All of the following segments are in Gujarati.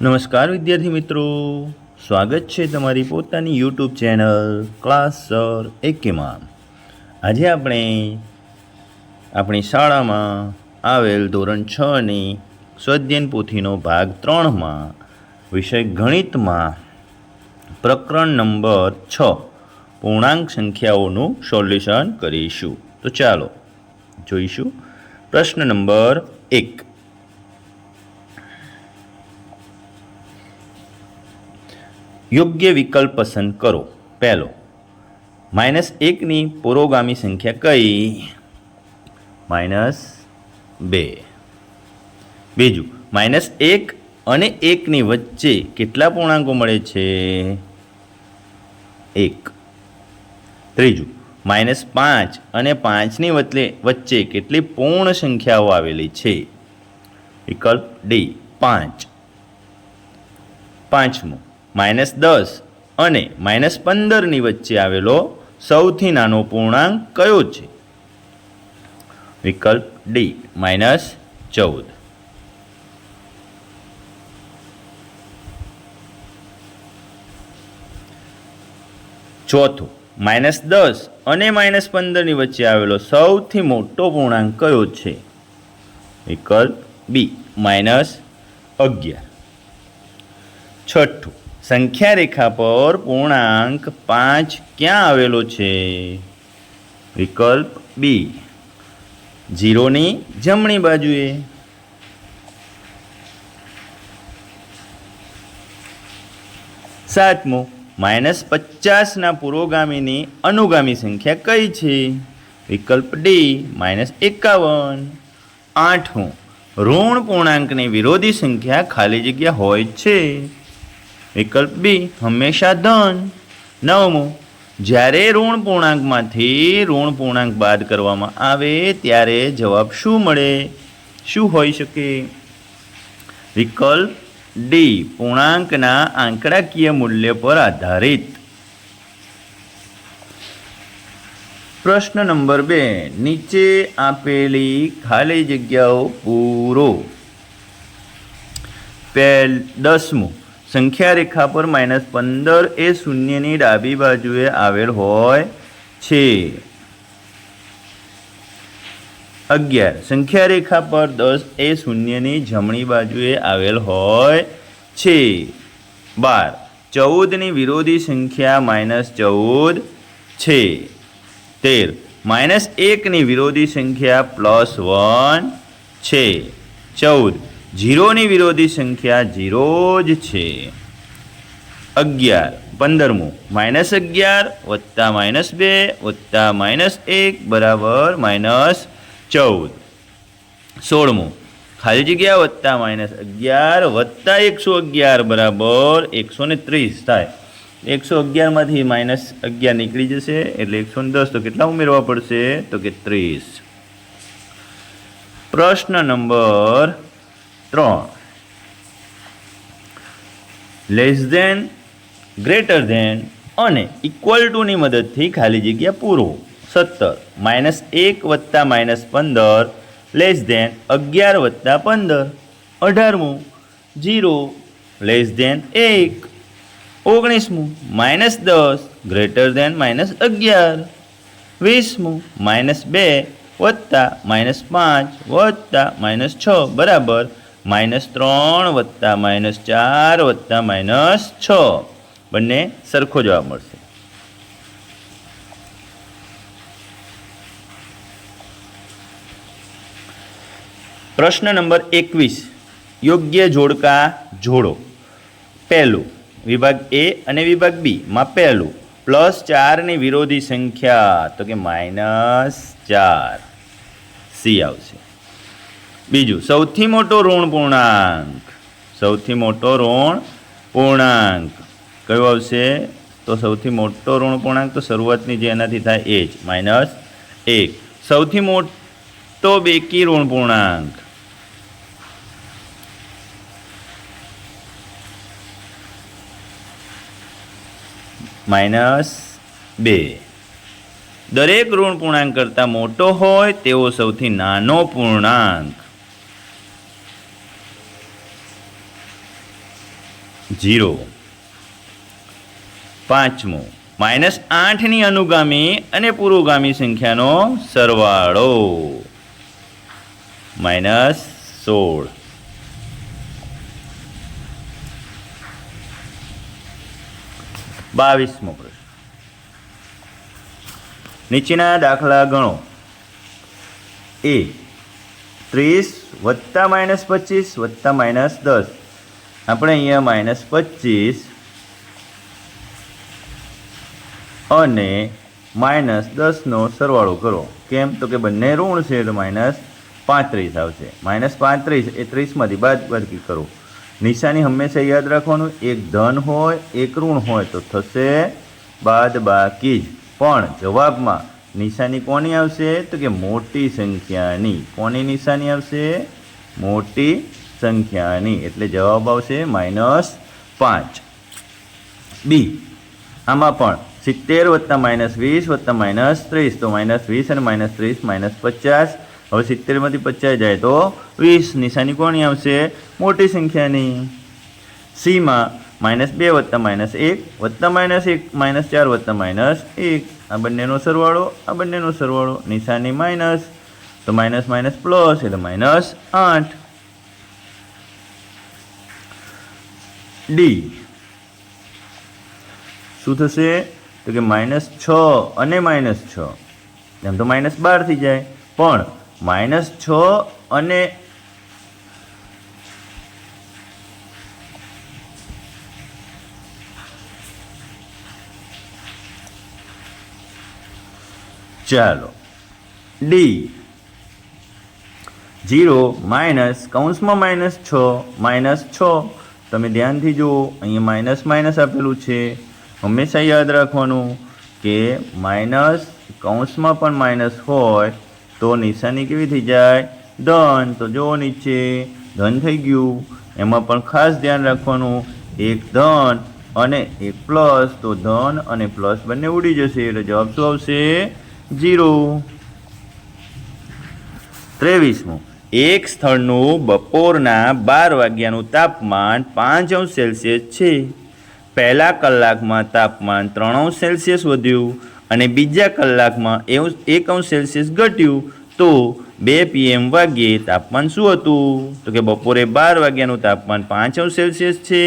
નમસ્કાર વિદ્યાર્થી મિત્રો, સ્વાગત છે તમારી પોતાની યુટ્યુબ ચેનલ ક્લાસ સર એકેમાં। આજે આપણે આપણી શાળામાં આવેલ ધોરણ 6ની સ્વાધ્યાયન પોથીનો ભાગ 3માં વિષય ગણિતમાં પ્રકરણ નંબર 6 પૂર્ણાંક સંખ્યાઓનું સોલ્યુશન કરીશું। તો ચાલો જોઈશું। પ્રશ્ન નંબર 1, योग्य विकल्प पसंद करो। पहलो, -1 ની પુરોગામી સંખ્યા કઈ? -2। બીજું, -1 અને 1 ની વચ્ચે કેટલા પૂર્ણાંકો મળે છે? 1। ત્રીજું, -5 અને 5 ની વચ્ચે કેટલી પૂર્ણ સંખ્યાઓ આવેલી છે? વિકલ્પ ડી 5। પાંચમું, -10 અને -15 ની વચ્ચે આવેલો સૌથી નાનો પૂર્ણાંક કયો છે? વિકલ્પ ડી -14। ચોથું, -10 અને -15 ની વચ્ચે આવેલો સૌથી મોટો પૂર્ણાંક કયો છે? વિકલ્પ બી -11। છઠ્ઠું, સંખ્યા રેખા પર પૂર્ણાંક 5 ક્યાં આવેલો છે? વિકલ્પ બી 0ની જમણી બાજુએ। સાતમું, -50 ના પુરોગામીની અનુગામી સંખ્યા કઈ છે? વિકલ્પ ડી -51। આઠમું, ઋણ પૂર્ણાંકની વિરોધી સંખ્યા ખાલી જગ્યા હોય છે? વિકલ્પ બી હંમેશા ધન। નવમું, જ્યારે ઋણ પૂર્ણાંકમાંથી ઋણ પૂર્ણાંક બાદ કરવામાં આવે ત્યારે જવાબ શું મળે? શું હોઈ શકે? વિકલ્પ ડી પૂર્ણાંકના આંકડાકીય મૂલ્ય પર આધારિત। પ્રશ્ન નંબર 2, નીચે આપેલી ખાલી જગ્યાઓ પૂરો। 10મું, સંખ્યા રેખા પર -15 એ શૂન્યની ડાબી બાજુએ આવેલ હોય છે। 11, સંખ્યા રેખા પર 10 એ શૂન્યની જમણી બાજુએ આવેલ હોય છે। 12, 14ની વિરોધી સંખ્યા -14 છે। 13, -1ની વિરોધી સંખ્યા +1 છે। 14, 0ની વિરોધી સંખ્યા 0 જ છે। 15મું, -11 + -2 + -1 બરાબર -14। 16મું, ખાલી જગ્યા +-11 + 111 બરાબર 130 થાય। 111 માંથી -11 નીકળી જશે એટલે 110, તો કેટલા ઉમેરવા પડશે? તો કે 30। પ્રશ્ન number 3, less than, greater than અને ઇક્વલ ટુની મદદથી ખાલી જગ્યા પૂરો। 17, -1 + -15 લેસ ધેન 11 + 15। 18મું, 0 લેસ ધેન 1। 19મું, -10 ગ્રેટર ધેન -11। 20મું, -2 + -5 + -6 બરાબર -3 + -4 + -6 બંને સરખો જવાબ મળશે। પ્રશ્ન નંબર 21, યોગ્ય જોડકા જોડો। પહેલું, વિભાગ એ અને વિભાગ બી માં પહેલું, +4 ની વિરોધી સંખ્યા તો કે -4 સી આવશે। બીજું, સૌથી મોટો ઋણ પૂર્ણાંક, સૌથી મોટો ઋણ પૂર્ણાંક કયો આવશે? તો સૌથી મોટો ઋણ પૂર્ણાંક તો શરૂઆતની જે એનાથી થાય એ જ -1। સૌથી મોટો બેકી ઋણ પૂર્ણાંક -2। દરેક ઋણ પૂર્ણાંક કરતાં મોટો હોય તેવો સૌથી નાનો પૂર્ણાંક 0. પાંચમું -8ની અનુગામી અને પુરોગામી સંખ્યાનો સરવાળો -16. 22મો પ્રશ્ન. નીચેના દાખલા ગણો. A 30 વત્તા -25 વત્તા -10. આપણે અહીંયા -25 અને -10નો સરવાળો કરો. કેમ? તો કે બંને ઋણ છે તો -35 આવશે. -35 એ 30માંથી બાદબાકી કરો. નિશાની હંમેશા યાદ રાખવાનું, એક ધન હોય એક ઋણ હોય તો થશે બાદબાકી જ. પણ જવાબમાં નિશાની કોની આવશે? તો કે મોટી સંખ્યાની. કોની નિશાની આવશે? મોટી સંખ્યાની. એટલે જવાબ આવશે -5. B આમાં પણ 70 વત્તા -20 વત્તા -30 તો -20 અને -30 -50. હવે 70માંથી 50 જાય તો 20. નિશાની કોની આવશે? મોટી સંખ્યાની. Cમાં -2 વત્તા -1 વત્તા -1 -4 વત્તા -1. આ બંનેનો સરવાળો આ બંનેનો સરવાળો. નિશાની માઇનસ તો માઇનસ માઇનસ પ્લસ એટલે -8. ડી શું થશે? તો કે -6 અને -6 એમ તો -12 થઈ જાય, પણ -6 અને ચાલો ડી 0 માઇનસ કૌંસમાં -6 તમે ધ્યાનથી જુઓ, અહીંયા માઇનસ માઇનસ આપેલું છે. હંમેશા યાદ રાખવાનું કે માઇનસ કૌંસમાં પણ માઇનસ હોય તો નિશાની કેવી થઈ જાય? ધન. તો જુઓ નીચે ધન થઈ ગયું. એમાં પણ ખાસ ધ્યાન રાખવાનું, એક ધન અને એક પ્લસ, તો ધન અને પ્લસ બંને ઉડી જશે એટલે જવાબ શું આવશે? 0. 23મું એક સ્થળનું બપોરના 12 વાગ્યાનું તાપમાન 5°C છે. પહેલા કલાકમાં તાપમાન 3°C વધ્યું અને બીજા કલાકમાં 1°C ઘટ્યું, તો 2 PM વાગ્યે તાપમાન શું હતું? તો કે બપોરે 12 વાગ્યાનું તાપમાન 5°C છે.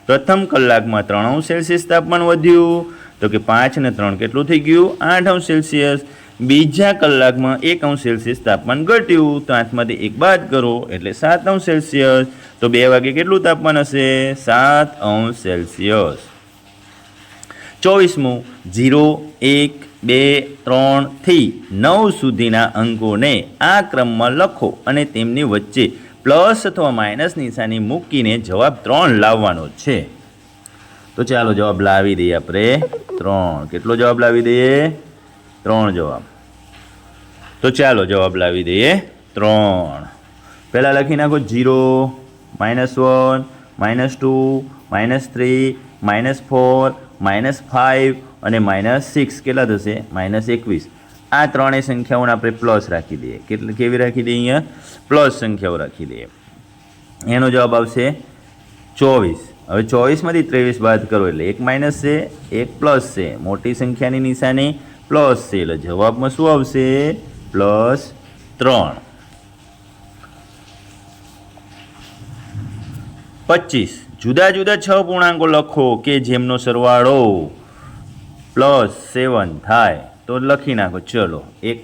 પ્રથમ કલાકમાં 3°C તાપમાન વધ્યું, તો કે 5 અને 3 કેટલું થઈ ગયું? 8°C. બીજા કલાકમાં 1°C તાપમાન ઘટ્યું, તો 8માંથી 1 બાદ કરો એટલે 7°C. તો 2 વાગે કેટલું તાપમાન હશે? 7°C. 24મું 0, 1, 2, 3 થી 9 સુધીના અંકોને આ ક્રમમાં લખો અને તેમની વચ્ચે પ્લસ અથવા માઇનસ નિશાની મૂકીને જવાબ 3 લાવવાનો છે. તો ચાલો જવાબ લાવી દઈએ આપણે 3. કેટલો જવાબ લાવી દઈએ? 3 જવાબ. તો ચાલો જવાબ લાવી દઈએ 3. પહેલાં લખી નાખો 0, -1, -2, -3, -4, -5 અને -6. કેટલા થશે? -21. આ ત્રણેય સંખ્યાઓને આપણે પ્લસ રાખી દઈએ. કેવી રાખી દઈએ? અહીંયા પ્લસ સંખ્યાઓ રાખી દઈએ. એનો જવાબ આવશે 24. હવે 24માંથી 23 બાદ કરો એટલે 1 માઇનસ છે, 1 પ્લસ છે. મોટી સંખ્યાની નિશાની પ્લસ છે એટલે જવાબમાં શું આવશે? +3. 25 જુદા જુદા 6 પૂર્ણાંકો લખો કે જેમનો સરવાળો +7 થાય. તો લખી નાખો. ચલો 1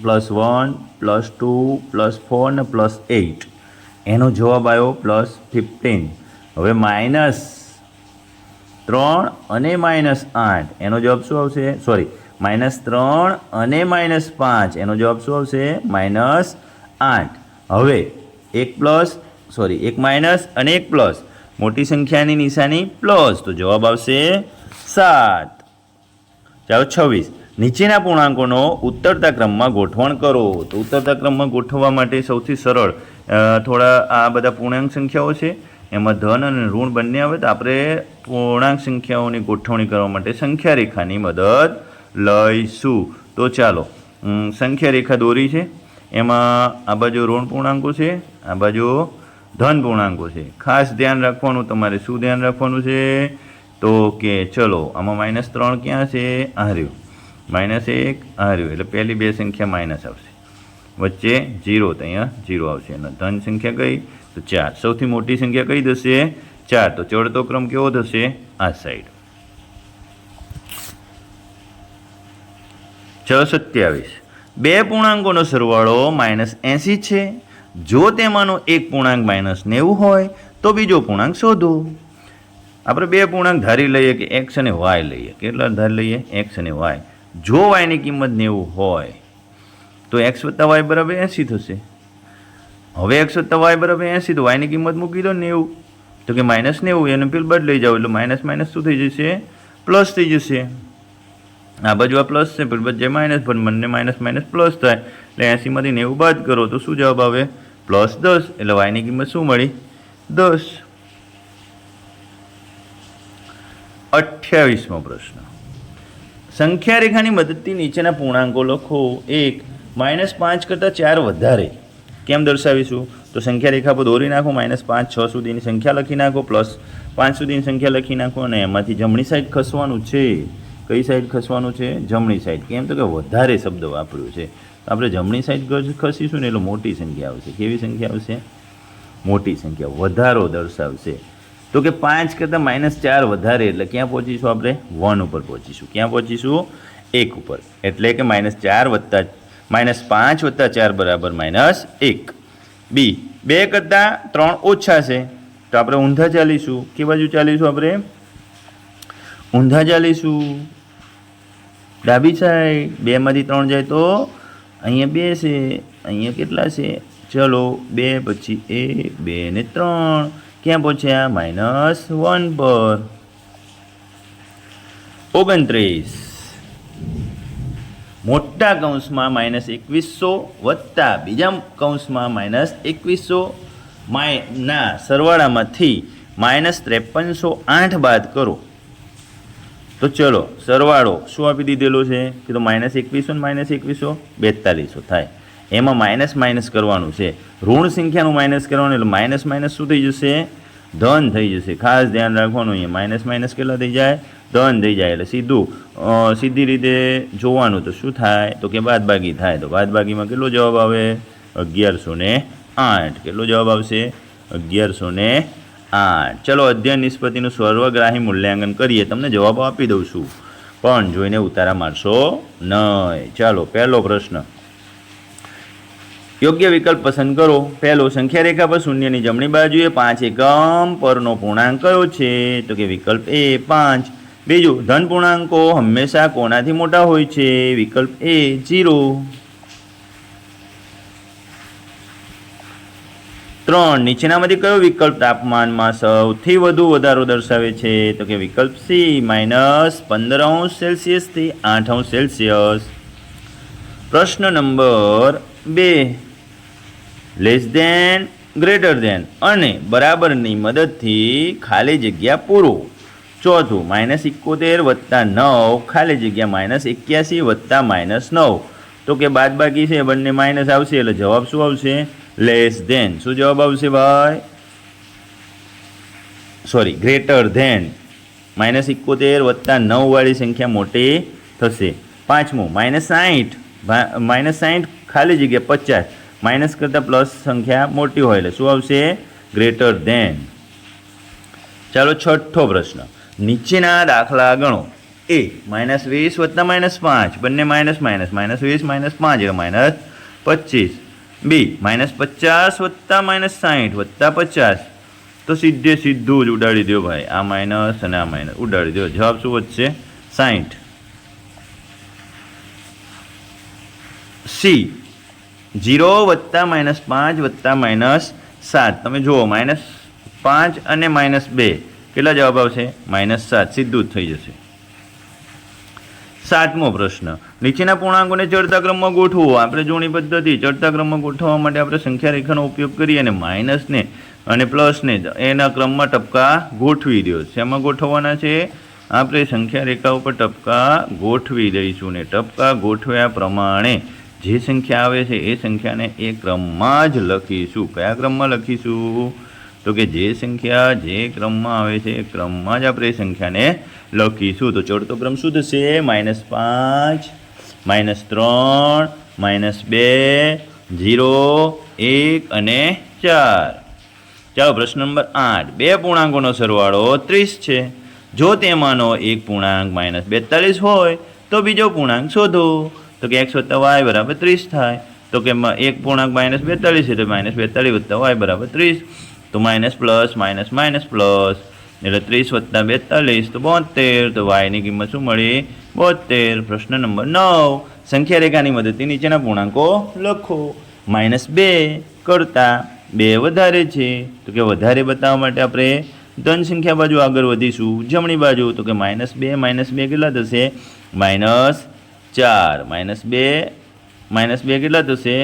+1 +2 +4 ને +8. એનો જવાબ આવ્યો +15. હવે -3 અને -8 એનો જવાબ શું આવશે? સોરી, -3 અને -5 એનો જવાબ શું આવશે? -8. હવે 1 માઇનસ અને 1 પ્લસ, મોટી સંખ્યાની નિશાની પ્લસ, તો જવાબ આવશે 7. ચાલો 26 નીચેના પૂર્ણાંકોનો ઉત્તરતા ક્રમમાં ગોઠવણ કરો. તો ઉત્તરતા ક્રમમાં ગોઠવવા માટે સૌથી સરળ થોડા આ બધા પૂર્ણાંક સંખ્યાઓ છે, એમાં ધન અને ઋણ બંને આવે. તો આપણે પૂર્ણાંક સંખ્યાઓની ગોઠવણી કરવા માટે સંખ્યા રેખાની મદદ લઈશું. તો ચાલો સંખ્યા રેખા દોરી છે, એમાં આ બાજુ ઋણ પૂર્ણાંકો છે, આ બાજુ ધન પૂર્ણાંકો છે. ખાસ ધ્યાન રાખવાનું તમારે. શું ધ્યાન રાખવાનું છે? તો કે ચલો આમાં -3 ક્યાં છે? આ રહ્યું. -1 આ રહ્યું. એટલે પહેલી બે સંખ્યા માઇનસ આવશે, વચ્ચે 0 તો અહીંયા 0 આવશે. અને ધન સંખ્યા કઈ? તો 4. સૌથી મોટી સંખ્યા કઈ થશે? 4. તો ચડતો ક્રમ કેવો થશે? આ સાઈડ. ચલો 27. બે પૂર્ણાંકોનો સરવાળો -80 છે. જો તેમાંનો એક પૂર્ણાંક -90 હોય તો બીજો પૂર્ણાંક શોધો. આપણે બે પૂર્ણાંક ધારી લઈએ કે x અને y લઈએ. કેટલા ધારી લઈએ? x અને y. જો y ની કિંમત 90 હોય તો x + y બરાબર 80 થશે. હવે x + y બરાબર 80, તો y ની કિંમત મૂકી દો 90. તો કે -90 એને પેલું બદલાઈ જાવ એટલે માઇનસ શું થઈ જશે? પ્લસ થઈ જશે. આ બાજુ આ પ્લસ છે, પેલી બાજુ માઇનસ, પણ બંને માઇનસ પ્લસ થાય એટલે 80માંથી 90 બાદ કરો તો શું જવાબ આવે? +10. એટલે y ની કિંમત શું મળી? 10. 28મો પ્રશ્ન. સંખ્યા રેખાની મદદથી નીચેના પૂર્ણાંકો લખો. 1 -5 કરતાં 4 વધારે. કેમ દર્શાવીશું? તો સંખ્યા રેખા પર દોરી નાખો. -5 6 સુધીની સંખ્યા લખી નાખો, +5 સુધીની સંખ્યા લખી નાખો, અને એમાંથી જમણી સાઈડ ખસવાનું છે. કઈ સાઈડ ખસવાનું છે? જમણી સાઈડ. કેમ? તો કે વધારે શબ્દ વાપર્યું છે, તો આપણે જમણી સાઈડ ખસીશું ને એટલે મોટી સંખ્યા આવશે. કેવી સંખ્યા આવશે? મોટી સંખ્યા. વધારો દર્શાવશે. તો કે 5 કરતાં -4 વધારે એટલે ક્યાં પહોંચીશું આપણે? 1 ઉપર પહોંચીશું. ક્યાં પહોંચીશું? 1 ઉપર. એટલે કે -5 + 4 બરાબર -1. બી 2 કરતાં 3 ઓછા છે, તો આપણે ઊંધા ચાલીશું. કે બાજુ ચાલીશું આપણે? ઊંધા ચાલીશું. ડાબી સાઈડ. 2 માંથી 3 જાય તો અહીંયા 2 છે, અહીંયા કેટલા છે? ચલો 2 પછી 1 2 ને 3. ક્યાં પહોંચ્યા? -1 પર. 29. મોટા કૌંસમાં -2100 વત્તા બીજા કૌંસમાં -2100 ના સરવાળામાંથી -5308 બાદ કરો. તો ચલો સરવાળો શું આપી દીધેલો છે? કે તો -2100 ને -2100 4200 થાય. એમાં માઇનસ કરવાનું છે. ઋણ સંખ્યાનું માઇનસ કરવાનું એટલે માઇનસ શું થઈ જશે? ધન થઈ જશે. ખાસ ધ્યાન રાખવાનું. અહીંયા માઇનસ કેટલા થઈ જાય? ધન થઈ જાય. એટલે સીધી રીતે જોવાનું તો શું થાય? તો કે બાદબાકી થાય. તો બાદબાકીમાં કેટલો જવાબ આવે? 1108. કેટલો જવાબ આવશે? 1108. ચલો અધ્યયન નિષ્પત્તિનું સર્વગ્રાહી મૂલ્યાંકન કરીએ. તમને જવાબો આપી દઉં છું, પણ જોઈને ઉતારા મારશો નહીં. ચાલો પહેલો પ્રશ્ન. યોગ્ય વિકલ્પ પસંદ કરો. પહેલો, સંખ્યા રેખા પર શૂન્યની જમણી બાજુએ 5 એકમ પરનો પૂર્ણાંક કયો છે? તો કે વિકલ્પ A 5. બીજું, ધન પૂર્ણાંકો હંમેશા કોનાથી મોટા હોય છે? વિકલ્પ A 0. 3, નીચેનામાંથી કયો વિકલ્પ તાપમાનમાં સૌથી વધુ વધારો દર્શાવે છે? તો કે વિકલ્પ C -15° થી 8°C. પ્રશ્ન number 2, less than, greater than અને બરાબરની મદદથી ખાલી જગ્યા પૂરો. ચોથું, -71 વત્તા 9 ખાલી જગ્યા -81 વત્તા -9. તો કે બાદબાકી છે, બંને માઇનસ આવશે એટલે જવાબ શું આવશે? Less than. શું જવાબ આવશે ભાઈ? Sorry, greater than. -71 વત્તા 9 વાળી સંખ્યા મોટી થશે. પાંચમું, -60 ખાલી જગ્યા 50. માઇનસ કરતાં પ્લસ સંખ્યા મોટી હોય એટલે શું આવશે? Greater than. ચાલો છઠ્ઠો પ્રશ્ન. નીચેના દાખલા ગણો. A -20 વત્તા -5 બંને માઇનસ -20 -5 એટલે -25. B -50 વત્તા -60 વત્તા 50. તો સીધું જ ઉડાડી દો ભાઈ. આ માઇનસ અને આ માઇનસ ઉડાડી દો. જવાબ શું વધશે? 60. C 0 વત્તા -5 વત્તા -7. તમે જુઓ -5 અને -2 કેટલા જવાબ આવશે? -7. સીધું જ થઈ જશે. સાતમો પ્રશ્ન. નીચેના પૂર્ણાંકોને ચડતા ક્રમમાં ગોઠવો. આપણે જૂની પદ્ધતિ ચડતા ક્રમમાં ગોઠવવા માટે આપણે સંખ્યા રેખાનો ઉપયોગ કરીએ અને માઇનસને અને પ્લસને એના ક્રમમાં ટપકા ગોઠવી દો. શેમાં ગોઠવવાના છે? આપણે સંખ્યા રેખા ઉપર ટપકા ગોઠવી દઈશું ને ટપકા ગોઠવ્યા પ્રમાણે જે સંખ્યા આવે છે એ સંખ્યાને એ ક્રમમાં જ લખીશું. કયા ક્રમમાં લખીશું? તો કે જે સંખ્યા જે ક્રમમાં આવે છે એ ક્રમમાં જ આપણે એ સંખ્યાને લખીશું. તો ચડતો ક્રમ શું થશે? -5, -3, -2, 0, 1 અને 4. ચાલો પ્રશ્ન નંબર 8. બે પૂર્ણાંકોનો સરવાળો 30 છે. જો તેમાંનો એક પૂર્ણાંક -42 હોય તો બીજો પૂર્ણાંક શોધો. તો કે x + y = 30 થાય. તો કે એક પૂર્ણાંક -42 છે તો -42 + y = 30. તો minus plus minus minus plus એટલે 30 + 42 તો 72. તો વાયની કિંમત શું મળી? 72. પ્રશ્ન નંબર 9. સંખ્યા રેખાની મદદથી નીચેના પૂર્ણાંકો લખો. -2 કરતાં 2 વધારે છે. તો કે વધારે બતાવવા માટે આપણે ધન સંખ્યા બાજુ આગળ વધીશું. જમણી બાજુ. તો કે -2 કેટલા થશે? -4. -2 કેટલા થશે?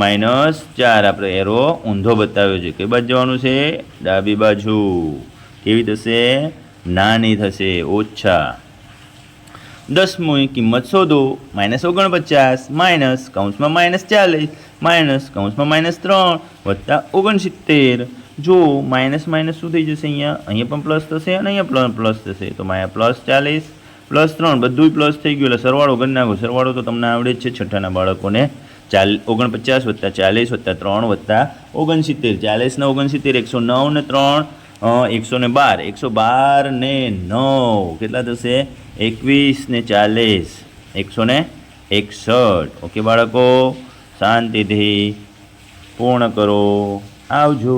-4. આપણે એરો ઊંધો બતાવ્યો છે. કઈ બાજુ જવાનું છે? ડાબી બાજુ. કેવી થશે? નાની થશે, ઓછા. 10મું કિંમત શોધો. -49 માઇનસ કૌંસમાં -40 માઇનસ કૌંસમાં -3 વત્તા 69. જો માઇનસ માઇનસ શું થઈ જશે? અહીંયા પણ પ્લસ થશે અને અહીંયા પણ પ્લસ થશે. તો +40 +3 બધું પ્લસ થઈ ગયું. એટલે સરવાળો કરી નાખો. સરવાળો તો તમને આવડે જ છે છઠ્ઠાના બાળકોને. 49 + 40 + 3 + 69. 40 ને 69 109 ને 3 112. 112 ને 9 કેટલા થશે? 21 ને 40 161. ઓકે બાળકો, શાંતિથી પૂર્ણ કરો. આવજો.